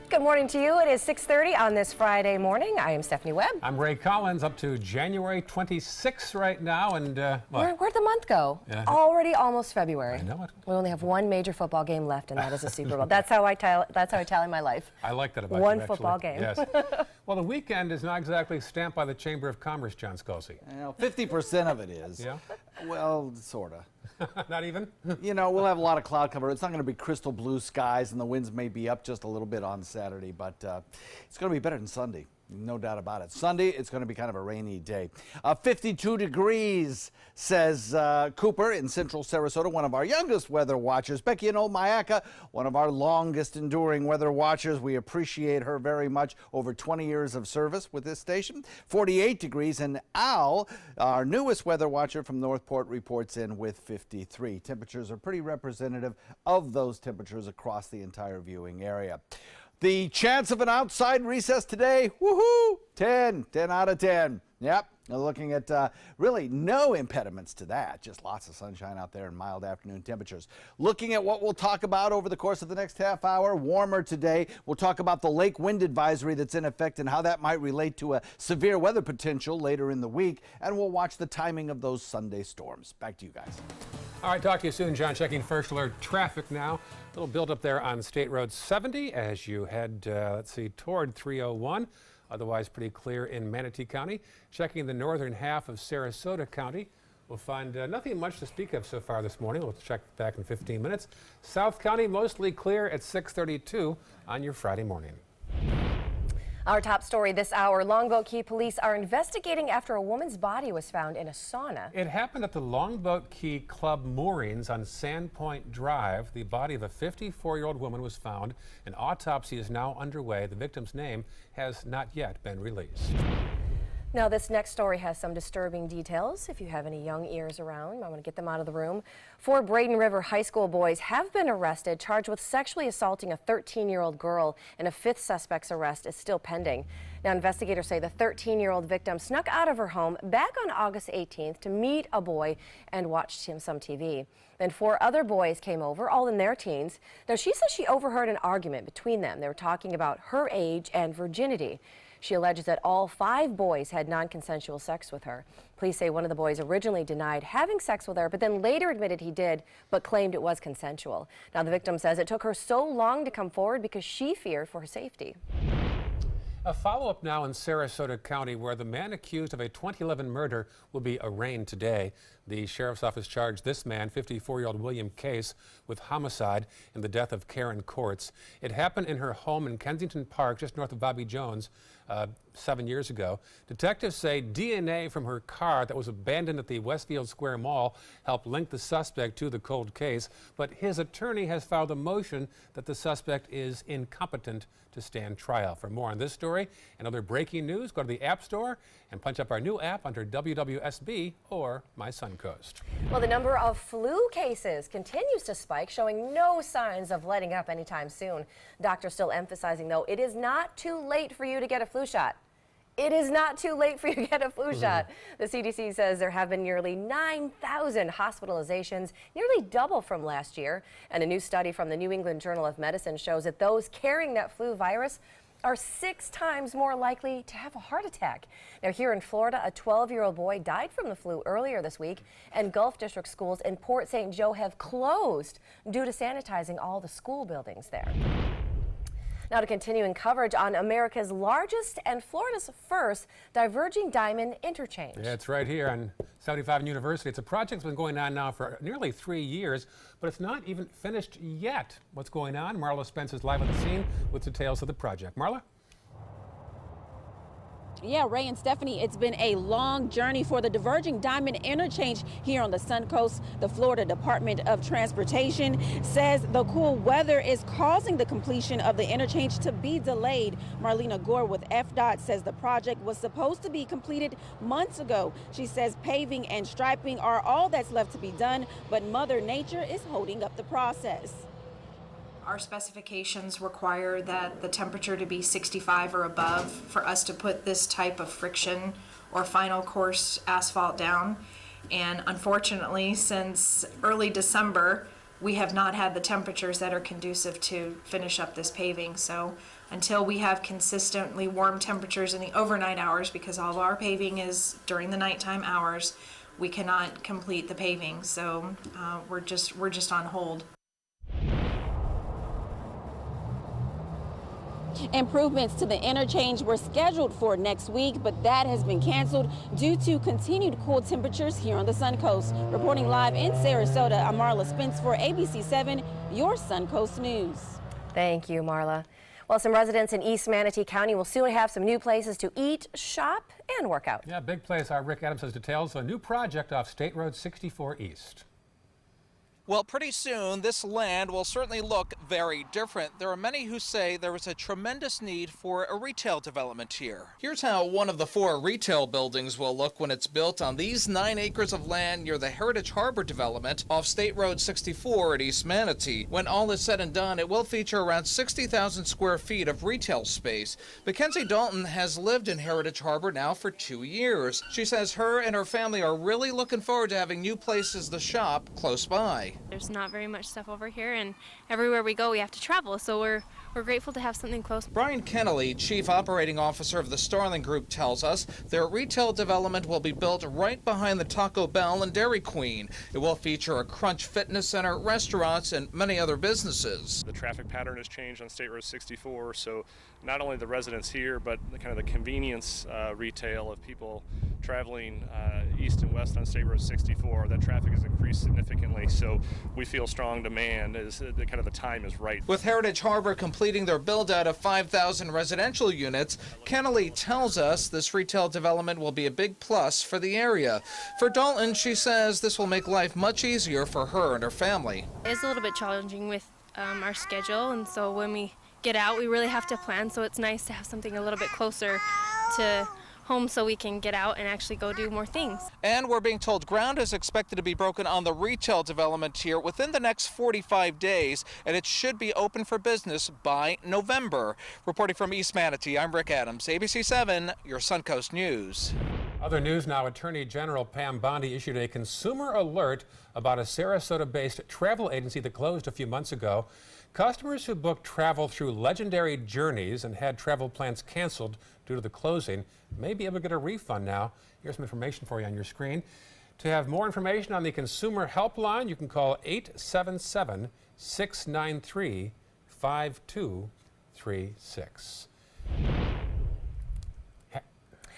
Good morning to you. It is 6:30 on this Friday morning. I am Stephanie Webb. I'm Ray Collins, up to January 26th right now, and Where'd the month go? Yeah. Already almost February. I know it. We only have one major football game left, and that is the Super Bowl. That's how I tally my life. I like that about one you, football actually. game. Yes. Well, the weekend is not exactly stamped by the Chamber of Commerce, John Scalzi. Well, 50% of it is. Yeah? Well, sort of. Not even? You know, we'll have a lot of cloud cover. It's not going to be crystal blue skies, and the winds may be up just a little bit on Saturday, but it's going to be better than Sunday. No doubt about it. Sunday, it's going to be kind of a rainy day. 52 degrees, says Cooper in central Sarasota, one of our youngest weather watchers. Becky in Old Mayaca, one of our longest enduring weather watchers. We appreciate her very much. Over 20 years of service with this station. 48 degrees, and Al, our newest weather watcher from Northport, reports in with 53. Temperatures are pretty representative of those temperatures across the entire viewing area. The chance of an outside recess today, woohoo, 10 out of 10. Yep, looking at really no impediments to that. Just lots of sunshine out there and mild afternoon temperatures. Looking at what we'll talk about over the course of the next half hour, warmer today. We'll talk about the lake wind advisory that's in effect and how that might relate to a severe weather potential later in the week. And we'll watch the timing of those Sunday storms. Back to you guys. All right, talk to you soon, John. Checking first alert traffic now. A little build up there on State Road 70 as you head, toward 301. Otherwise pretty clear in Manatee County. Checking the northern half of Sarasota County. We'll find nothing much to speak of so far this morning. We'll check back in 15 minutes. South County mostly clear at 6:32 on your Friday morning. Our top story this hour, Longboat Key police are investigating after a woman's body was found in a sauna. It happened at the Longboat Key Club moorings on Sandpoint Drive. The body of a 54-year-old woman was found. An autopsy is now underway. The victim's name has not yet been released. Now, this next story has some disturbing details. If you have any young ears around, I want to get them out of the room. 4 Braden River High School boys have been arrested, charged with sexually assaulting a 13-year-old girl, and a 5th suspect's arrest is still pending. Now, investigators say the 13-year-old victim snuck out of her home back on August 18th to meet a boy and watched him some TV. Then 4 other boys came over, all in their teens. Now, she says she overheard an argument between them. They were talking about her age and virginity. She alleges that all 5 boys had non-consensual sex with her. Police say one of the boys originally denied having sex with her, but then later admitted he did, but claimed it was consensual. Now, the victim says it took her so long to come forward because she feared for her safety. A follow-up now in Sarasota County, where the man accused of a 2011 murder will be arraigned today. The sheriff's office charged this man, 54-year-old William Case, with homicide in the death of Karen Courts. It happened in her home in Kensington Park, just north of Bobby Jones, 7 years ago. Detectives say DNA from her car that was abandoned at the Westfield Square Mall helped link the suspect to the cold case, but his attorney has filed a motion that the suspect is incompetent to stand trial. For more on this story and other breaking news, go to the App Store and punch up our new app under WWSB or My Suncoast. Well, the number of flu cases continues to spike, showing no signs of letting up anytime soon. Doctors still emphasizing, though, it is not too late for you to get a flu shot. It is not too late for you to get a flu shot. The CDC says there have been nearly 9,000 hospitalizations, nearly double from last year. And a new study from the New England Journal of Medicine shows that those carrying that flu virus are 6 times more likely to have a heart attack. Now, here in Florida, a 12-year-old boy died from the flu earlier this week, and Gulf District schools in Port St. Joe have closed due to sanitizing all the school buildings there. Now to continuing coverage on America's largest and Florida's first diverging diamond interchange. Yeah, it's right here on 75 University. It's a project that's been going on now for nearly 3 years, but it's not even finished yet. What's going on? Marla Spence is live on the scene with details of the project. Marla? Yeah, Ray and Stephanie, it's been a long journey for the diverging diamond interchange here on the Suncoast. The Florida Department of Transportation says the cool weather is causing the completion of the interchange to be delayed. Marlena Gore with FDOT says the project was supposed to be completed months ago. She says paving and striping are all that's left to be done, but Mother Nature is holding up the process. Our specifications require that the temperature to be 65 or above for us to put this type of friction or final course asphalt down. And unfortunately, since early December, we have not had the temperatures that are conducive to finish up this paving. So until we have consistently warm temperatures in the overnight hours, because all of our paving is during the nighttime hours, we cannot complete the paving. So we're just on hold. Improvements to the interchange were scheduled for next week, but that has been canceled due to continued cool temperatures here on the Suncoast. Reporting live in Sarasota, I'm Marla Spence for ABC 7, your Suncoast News. Thank you, Marla. Well, some residents in East Manatee County will soon have some new places to eat, shop, and work out. Yeah, big place. Our Rick Adams has details. A new project off State Road 64 East. Well, pretty soon, this land will certainly look very different. There are many who say there is a tremendous need for a retail development here. Here's how one of the 4 retail buildings will look when it's built on these 9 acres of land near the Heritage Harbor development off State Road 64 at East Manatee. When all is said and done, it will feature around 60,000 square feet of retail space. Mackenzie Dalton has lived in Heritage Harbor now for 2 years. She says her and her family are really looking forward to having new places to shop close by. There's not very much stuff over here, and everywhere we go we have to travel, so we're grateful to have something close. Brian Kennelly, Chief Operating Officer of the Starling Group, tells us their retail development will be built right behind the Taco Bell and Dairy Queen. It will feature a Crunch Fitness Center, restaurants, and many other businesses. The traffic pattern has changed on State Road 64, so not only the residents here, but kind of the convenience retail of people traveling east and west on State Road 64, that traffic has increased significantly, so we feel strong demand is kind of the time is right. With Heritage Harbor completing their build-out of 5,000 residential units, Kennelly tells us this retail development will be a big plus for the area. For Dalton, she says this will make life much easier for her and her family. It's a little bit challenging with our schedule, and so when we get out, we really have to plan, so it's nice to have something a little bit closer to home so we can get out and actually go do more things. And we're being told ground is expected to be broken on the retail development here within the next 45 days, and it should be open for business by November. Reporting from East Manatee, I'm Rick Adams, ABC 7, your Suncoast News. Other news now, Attorney General Pam Bondi issued a consumer alert about a Sarasota-based travel agency that closed a few months ago. Customers who booked travel through Legendary Journeys and had travel plans canceled due to the closing may be able to get a refund now. Here's some information for you on your screen. To have more information on the consumer helpline, you can call 877-693-5236.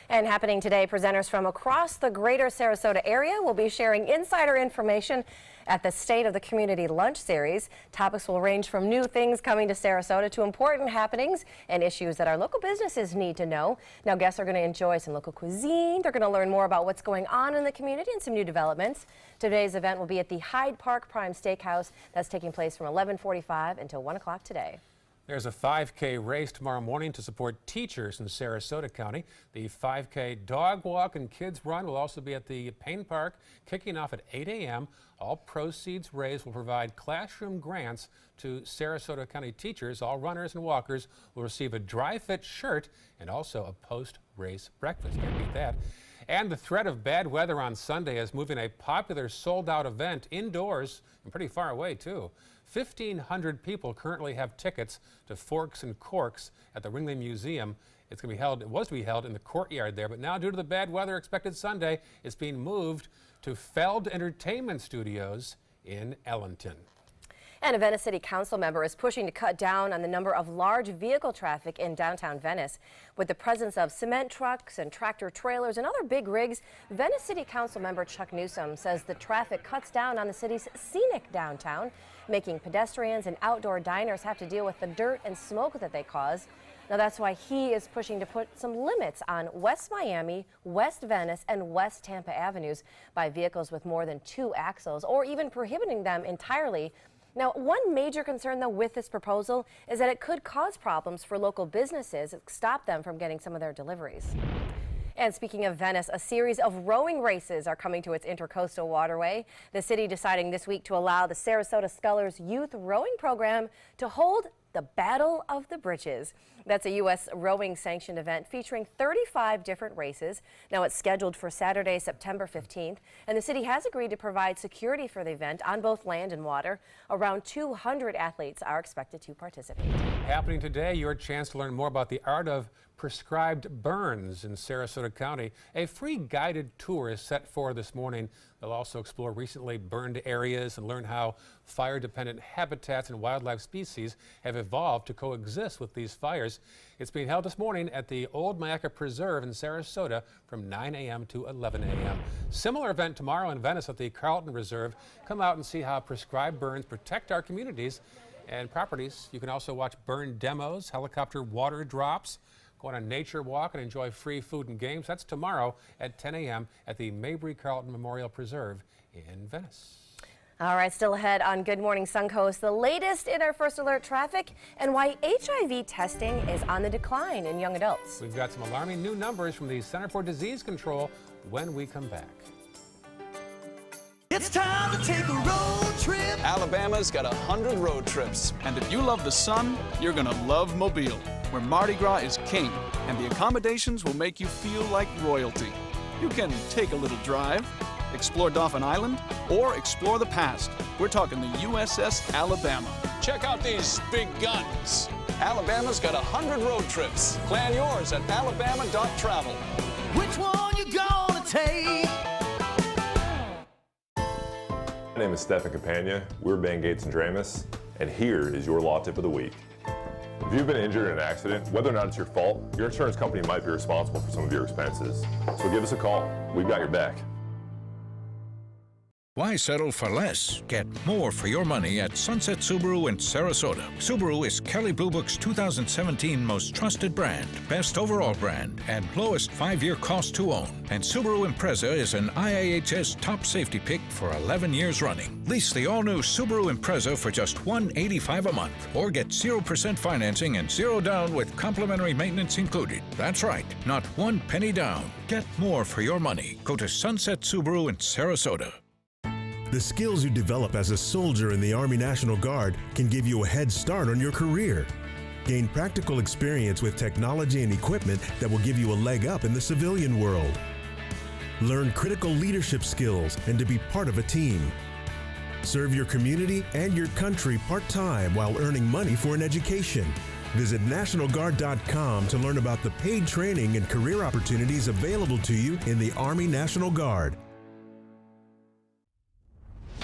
And happening today, presenters from across the greater Sarasota area will be sharing insider information at the State of the Community Lunch Series. Topics will range from new things coming to Sarasota to important happenings and issues that our local businesses need to know. Now, guests are going to enjoy some local cuisine. They're going to learn more about what's going on in the community and some new developments. Today's event will be at the Hyde Park Prime Steakhouse. That's taking place from 11:45 until 1 o'clock today. There's a 5K race tomorrow morning to support teachers in Sarasota County. The 5K dog walk and kids run will also be at the Payne Park, kicking off at 8 a.m. All proceeds raised will provide classroom grants to Sarasota County teachers. All runners and walkers will receive a dry fit shirt and also a post-race breakfast. Can't beat that. And the threat of bad weather on Sunday is moving a popular sold-out event indoors and pretty far away, too. 1,500 people currently have tickets to Forks and Corks at the Ringley Museum. It was to be held in the courtyard there, but now due to the bad weather expected Sunday, it's being moved to Feld Entertainment Studios in Ellenton. And a Venice City Council member is pushing to cut down on the number of large vehicle traffic in downtown Venice. With the presence of cement trucks and tractor trailers and other big rigs, Venice City Council member Chuck Newsom says the traffic cuts down on the city's scenic downtown, making pedestrians and outdoor diners have to deal with the dirt and smoke that they cause. Now that's why he is pushing to put some limits on West Miami, West Venice, and West Tampa Avenues by vehicles with more than 2 axles, or even prohibiting them entirely. Now, one major concern, though, with this proposal is that it could cause problems for local businesses, stop them from getting some of their deliveries. And speaking of Venice, a series of rowing races are coming to its intercoastal waterway. The city deciding this week to allow the Sarasota Scullers Youth Rowing Program to hold the Battle of the Bridges. That's a U.S. rowing sanctioned event featuring 35 different races. Now it's scheduled for Saturday, September 15th, and the city has agreed to provide security for the event on both land and water. Around 200 athletes are expected to participate. Happening today, your chance to learn more about the art of prescribed burns in Sarasota County. A free guided tour is set for this morning. They'll also explore recently burned areas and learn how fire-dependent habitats and wildlife species have evolved to coexist with these fires. It's being held this morning at the Old Mayaca Preserve in Sarasota from 9 a.m. to 11 a.m. Similar event tomorrow in Venice at the Carlton Reserve. Come out and see how prescribed burns protect our communities and properties. You can also watch burn demos, helicopter water drops, go on a nature walk, and enjoy free food and games. That's tomorrow at 10 a.m. at the Mabry Carlton Memorial Preserve in Venice. All right, still ahead on Good Morning Suncoast, the latest in our First Alert traffic and why HIV testing is on the decline in young adults. We've got some alarming new numbers from the Center for Disease Control when we come back. It's time to take a road trip. Alabama's got 100 road trips. And if you love the sun, you're going to love Mobile, where Mardi Gras is king, and the accommodations will make you feel like royalty. You can take a little drive, explore Dauphin Island, or explore the past. We're talking the USS Alabama. Check out these big guns. Alabama's got 100 road trips. Plan yours at alabama.travel. Which one you gonna take? My name is Stefan Campagna. We're Bang Gates and Dramus, and here is your law tip of the week. If you've been injured in an accident, whether or not it's your fault, your insurance company might be responsible for some of your expenses. So give us a call. We've got your back. Why settle for less? Get more for your money at Sunset Subaru in Sarasota. Subaru is Kelley Blue Book's 2017 most trusted brand, best overall brand, and lowest 5-year cost to own. And Subaru Impreza is an IIHS top safety pick for 11 years running. Lease the all-new Subaru Impreza for just $185 a month, or get 0% financing and 0 down with complimentary maintenance included. That's right, not 1 penny down. Get more for your money. Go to Sunset Subaru in Sarasota. The skills you develop as a soldier in the Army National Guard can give you a head start on your career. Gain practical experience with technology and equipment that will give you a leg up in the civilian world. Learn critical leadership skills and to be part of a team. Serve your community and your country part-time while earning money for an education. Visit NationalGuard.com to learn about the paid training and career opportunities available to you in the Army National Guard.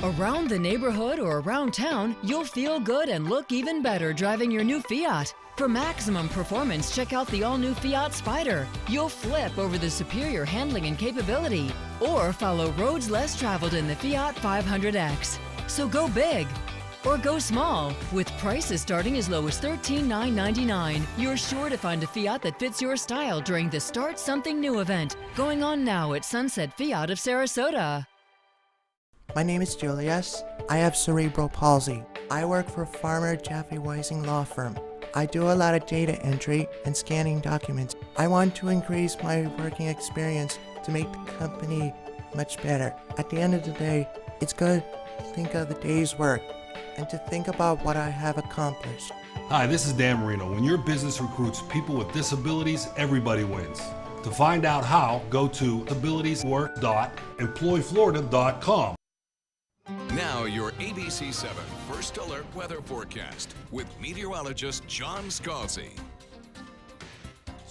Around the neighborhood or around town, you'll feel good and look even better driving your new Fiat. For maximum performance, check out the all-new Fiat Spider. You'll flip over the superior handling and capability. Or follow roads less traveled in the Fiat 500X. So go big or go small. With prices starting as low as $13,999, you're sure to find a Fiat that fits your style during the Start Something New event, going on now at Sunset Fiat of Sarasota. My name is Julius. I have cerebral palsy. I work for Farmer Jeffrey Weising Law Firm. I do a lot of data entry and scanning documents. I want to increase my working experience to make the company much better. At the end of the day, it's good to think of the day's work and to think about what I have accomplished. Hi, this is Dan Marino. When your business recruits people with disabilities, everybody wins. To find out how, go to abilitieswork.employflorida.com. Now your ABC 7 First Alert weather forecast with meteorologist John Scalzi.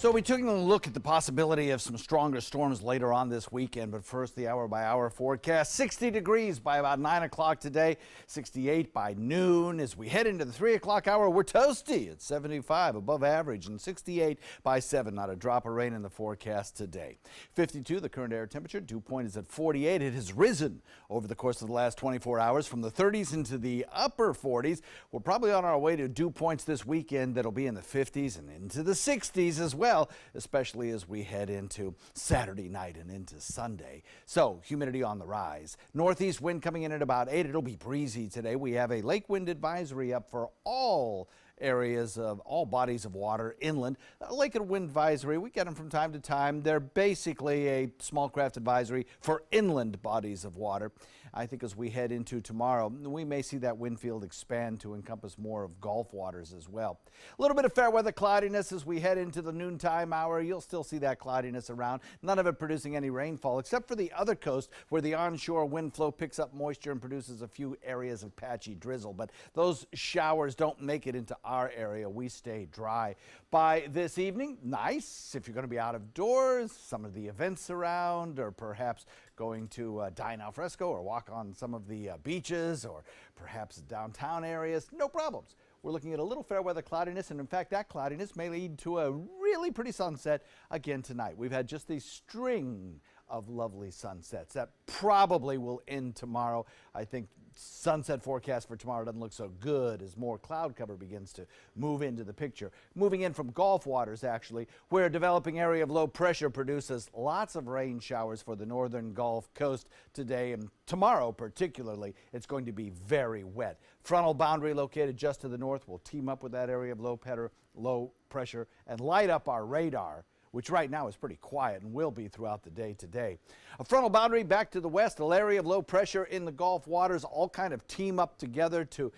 So we took a look at the possibility of some stronger storms later on this weekend, but first the hour-by-hour forecast. 60 degrees by about 9 o'clock today, 68 by noon. As we head into the 3 o'clock hour, we're toasty at 75, above average, and 68 by 7. Not a drop of rain in the forecast today. 52, the current air temperature. Dew point is at 48. It has risen over the course of the last 24 hours from the 30s into the upper 40s. We're probably on our way to dew points this weekend that'll be in the 50s and into the 60s as well, especially as we head into Saturday night and into Sunday. So humidity on the rise. Northeast wind coming in at about 8. It'll be breezy today. We have a lake wind advisory up for all areas of all bodies of water inland. A lake and wind advisory, we get them from time to time. They're basically a small craft advisory for inland bodies of water. I think as we head into tomorrow, we may see that wind field expand to encompass more of Gulf waters as well. A little bit of fair weather cloudiness as we head into the noontime hour. You'll still see that cloudiness around. None of it producing any rainfall except for the other coast where the onshore wind flow picks up moisture and produces a few areas of patchy drizzle. But those showers don't make it into our area. We stay dry. By this evening, nice if you're going to be out of doors, some of the events around, or perhaps going to dine al fresco or walk on some of the beaches or perhaps downtown areas, no problems. We're looking at a little fair weather cloudiness, and in fact that cloudiness may lead to a really pretty sunset again tonight. We've had just a string of lovely sunsets that probably will end tomorrow. I think sunset forecast for tomorrow doesn't look so good as more cloud cover begins to move into the picture. Moving in from Gulf waters, actually, where a developing area of low pressure produces lots of rain showers for the northern Gulf Coast today and tomorrow particularly. It's going to be very wet. Frontal boundary located just to the north will team up with that area of low pressure and light up our radar, which right now is pretty quiet and will be throughout the day today. A frontal boundary back to the west, an area of low pressure in the Gulf waters, all kind of team up together to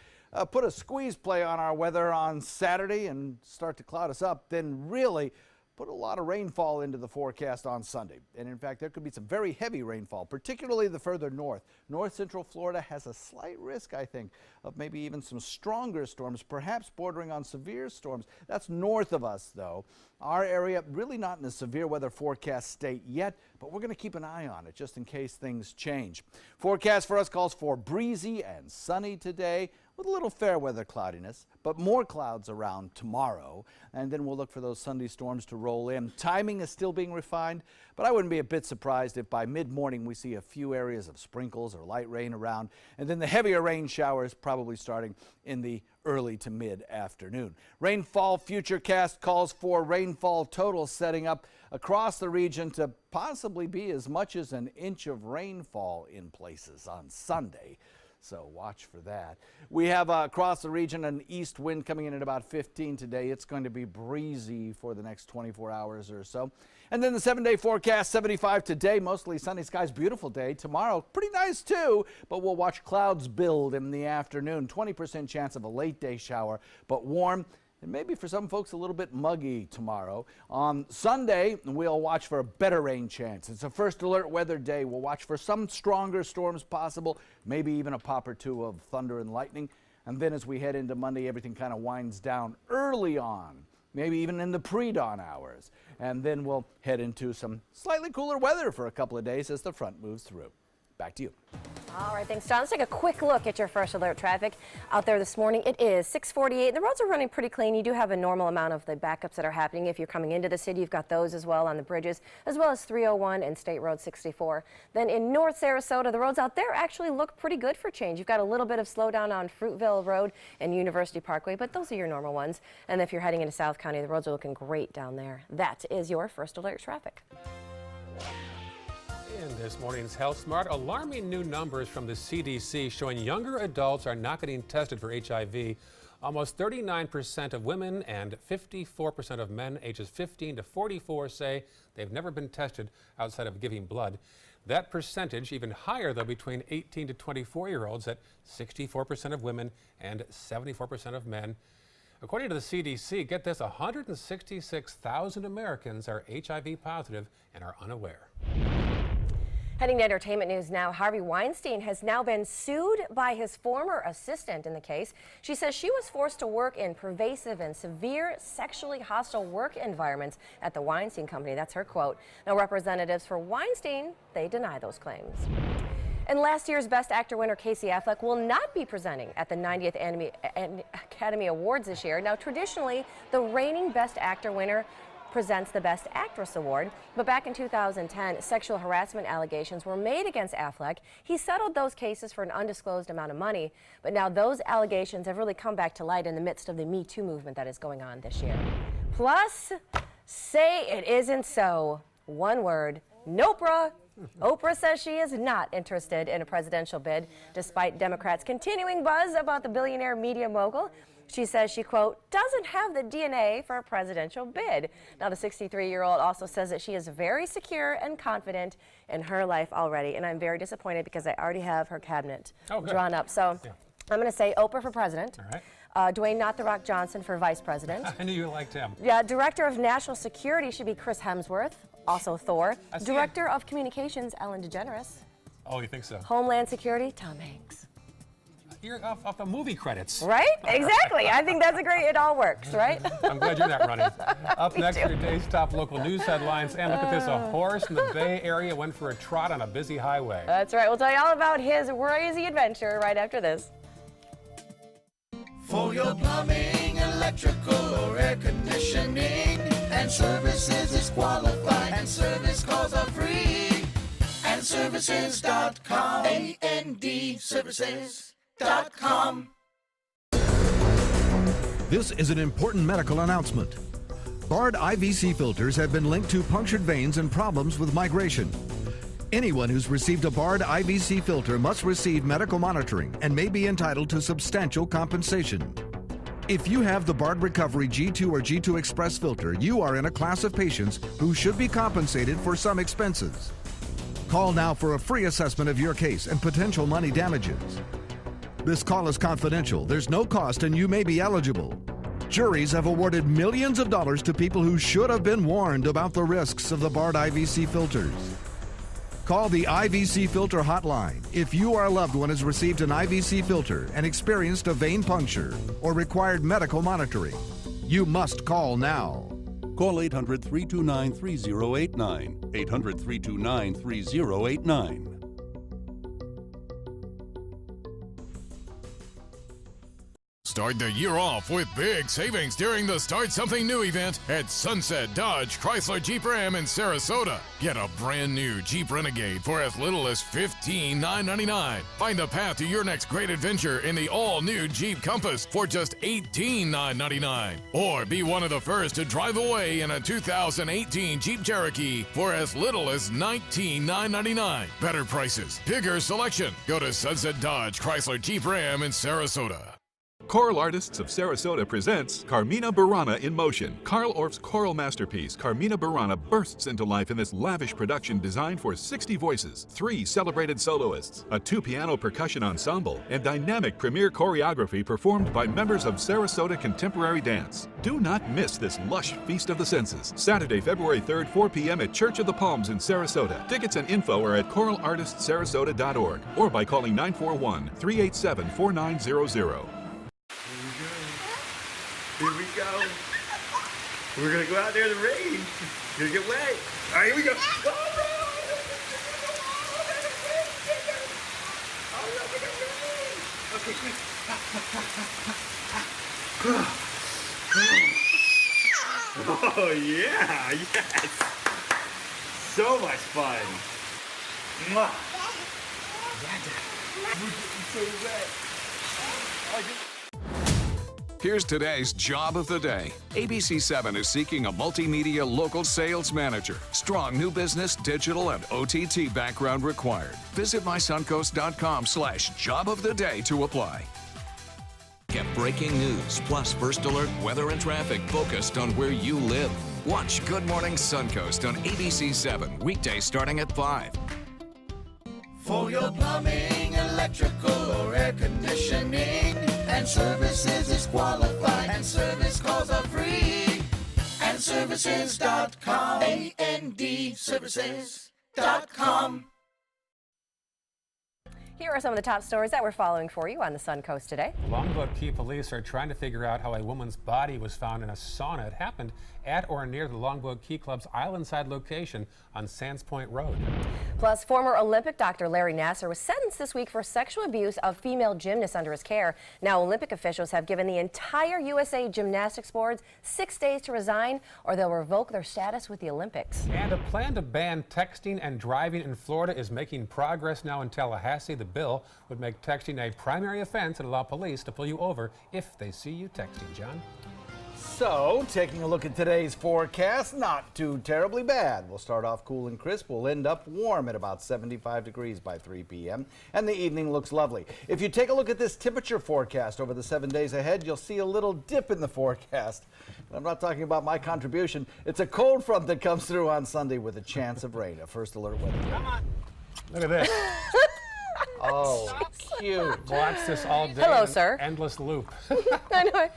put a squeeze play on our weather on Saturday and start to cloud us up, then really put a lot of rainfall into the forecast on Sunday. And in fact, there could be some very heavy rainfall, particularly the further north. North central Florida has a slight risk, I think, of maybe even some stronger storms, perhaps bordering on severe storms. That's north of us, though. Our area really not in a severe weather forecast state yet, but we're going to keep an eye on it just in case things change. Forecast for us calls for breezy and sunny today, with a little fair weather cloudiness, but more clouds around tomorrow. And then we'll look for those Sunday storms to roll in. Timing is still being refined, but I wouldn't be a bit surprised if by mid-morning we see a few areas of sprinkles or light rain around, and then the heavier rain showers probably starting in the early to mid-afternoon. Rainfall futurecast calls for rainfall total setting up across the region to possibly be as much as an inch of rainfall in places on Sunday. So watch for that. We have across the region an east wind coming in at about 15 today. It's going to be breezy for the next 24 hours or so. And then the 7-day forecast, 75 today, mostly sunny skies, beautiful day. Tomorrow, pretty nice too, but we'll watch clouds build in the afternoon. 20% chance of a late day shower, but warm. And maybe for some folks a little bit muggy tomorrow. On Sunday, we'll watch for a better rain chance. It's a first alert weather day. We'll watch for some stronger storms possible, maybe even a pop or two of thunder and lightning. And then as we head into Monday, everything kind of winds down early on, maybe even in the pre-dawn hours. And then we'll head into some slightly cooler weather for a couple of days as the front moves through. Back to you. All right, thanks, John. Let's take a quick look at your first alert traffic out there this morning. It is 6:48. The roads are running pretty clean. You do have a normal amount of the backups that are happening. If you're coming into the city, you've got those as well on the bridges, as well as 301 and State Road 64. Then in North Sarasota, the roads out there actually look pretty good for change. You've got a little bit of slowdown on Fruitville Road and University Parkway, but those are your normal ones. And if you're heading into South County, the roads are looking great down there. That is your first alert traffic. In this morning's Health Smart, alarming new numbers from the CDC showing younger adults are not getting tested for HIV. Almost 39% of women and 54% of men ages 15 to 44 say they've never been tested outside of giving blood. That percentage even higher, though, between 18 to 24-year-olds at 64% of women and 74% of men. According to the CDC, get this, 166,000 Americans are HIV positive and are unaware. Heading to entertainment news now, Harvey Weinstein has now been sued by his former assistant in the case. She says she was forced to work in pervasive and severe sexually hostile work environments at the Weinstein Company. That's her quote. Now, representatives for Weinstein, they deny those claims. And last year's Best Actor winner Casey Affleck will not be presenting at the 90th Academy Awards this year. Now, traditionally, the reigning Best Actor winner presents the Best Actress Award, but back in 2010, sexual harassment allegations were made against Affleck. He settled those cases for an undisclosed amount of money, but now those allegations have really come back to light in the midst of the Me Too movement that is going on this year. Plus, say it isn't so. One word, Noprah. Oprah says she is not interested in a presidential bid, despite Democrats' continuing buzz about the billionaire media mogul. She says she, quote, doesn't have the DNA for a presidential bid. Now, the 63-year-old also says that she is very secure and confident in her life already, and I'm very disappointed because I already have her cabinet drawn up. So I'm going to say Oprah for president. All right. Dwayne Not the Rock Johnson for vice president. I knew you liked him. Yeah, Director of National Security should be Chris Hemsworth, also Thor. Director of Communications, Ellen DeGeneres. Oh, you think so? Homeland Security, Tom Hanks. You're off the movie credits. Right? Exactly. I think that's a great, it all works, right? I'm glad you're not running. Up next, your day's top local news headlines. And look at this, a horse in the Bay Area went for a trot on a busy highway. That's right. We'll tell you all about his crazy adventure right after this. For your plumbing, electrical, or air conditioning, and services is qualified, and service calls are free. And services.com, A-N-D, services.com. This is an important medical announcement. Bard IVC filters have been linked to punctured veins and problems with migration. Anyone who's received a Bard IVC filter must receive medical monitoring and may be entitled to substantial compensation. If you have the Bard Recovery G2 or G2 Express filter, you are in a class of patients who should be compensated for some expenses. Call now for a free assessment of your case and potential money damages. This call is confidential. There's no cost and you may be eligible. Juries have awarded millions of dollars to people who should have been warned about the risks of the Bard IVC filters. Call the IVC Filter Hotline if you or a loved one has received an IVC filter and experienced a vein puncture or required medical monitoring. You must call now. Call 800-329-3089. 800-329-3089. Start the year off with big savings during the Start Something New event at Sunset Dodge Chrysler Jeep Ram in Sarasota. Get a brand new Jeep Renegade for as little as $15,999. Find the path to your next great adventure in the all-new Jeep Compass for just $18,999. Or be one of the first to drive away in a 2018 Jeep Cherokee for as little as $19,999. Better prices, bigger selection. Go to Sunset Dodge Chrysler Jeep Ram in Sarasota. Choral Artists of Sarasota presents Carmina Burana in Motion. Carl Orff's choral masterpiece, Carmina Burana, bursts into life in this lavish production designed for 60 voices, 3 celebrated soloists, a 2-piano percussion ensemble, and dynamic premiere choreography performed by members of Sarasota Contemporary Dance. Do not miss this lush feast of the senses. Saturday, February 3rd, 4 p.m. at Church of the Palms in Sarasota. Tickets and info are at choralartistsarasota.org or by calling 941-387-4900. Here we go. We're gonna go out there in the rain. Gonna get wet. All right, here we go. Okay, quick. Oh yeah, yes. So much fun. Mwah. So wet. Here's today's job of the day. ABC 7 is seeking a multimedia local sales manager. Strong new business, digital, and OTT background required. Visit mysuncoast.com/job of the day to apply. Get breaking news, plus first alert weather and traffic focused on where you live. Watch Good Morning Suncoast on ABC 7, weekdays starting at 5. For your plumbing, electrical, or air conditioning, and services is qualified, and service calls are free. And services.com, A-N-D, services.com. are some of the top stories that we're following for you on the Suncoast today. Longboat Key police are trying to figure out how a woman's body was found in a sauna. It happened at or near the Longboat Key Club's Islandside location on Sands Point Road. Plus, former Olympic Dr. Larry Nassar was sentenced this week for sexual abuse of female gymnasts under his care. Now, Olympic officials have given the entire USA Gymnastics Boards 6 days to resign, or they'll revoke their status with the Olympics. And a plan to ban texting and driving in Florida is making progress now in Tallahassee. The bill would make texting a primary offense and allow police to pull you over if they see you texting. John? So, taking a look at today's forecast, not too terribly bad. We'll start off cool and crisp. We'll end up warm at about 75 degrees by 3 p.m. and the evening looks lovely. If you take a look at this temperature forecast over the 7 days ahead, you'll see a little dip in the forecast. And I'm not talking about my contribution. It's a cold front that comes through on Sunday with a chance of rain. A first alert weather. Come on. Look at this. Oh, cute. Watch this all day. Hello, sir. Endless loop. I know.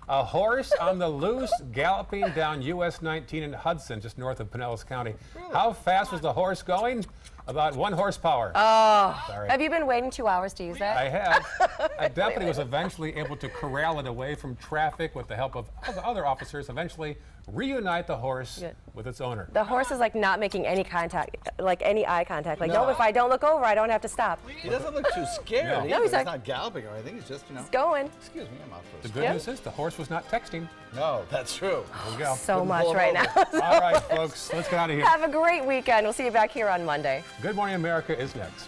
A horse on the loose galloping down US 19 in Hudson, just north of Pinellas County. How fast was the horse going? About 1 horsepower. Oh, sorry. Have you been waiting 2 hours to use that? I have. A deputy was eventually able to corral it away from traffic with the help of other officers, eventually reunite the horse with its owner. The horse is like not making any contact, like any eye contact. Like, No. no, if I don't look over, I don't have to stop. He doesn't look too scared. No, he's He's like, not galloping or anything. He's just, you know. He's going. Excuse me, I'm out for a The spin. good news is the horse was not texting. No, that's true. There we go. So Couldn't much pull him right over. now. All right, folks, let's get out of here. Have a great weekend. We'll see you back here on Monday. Good Morning America is next.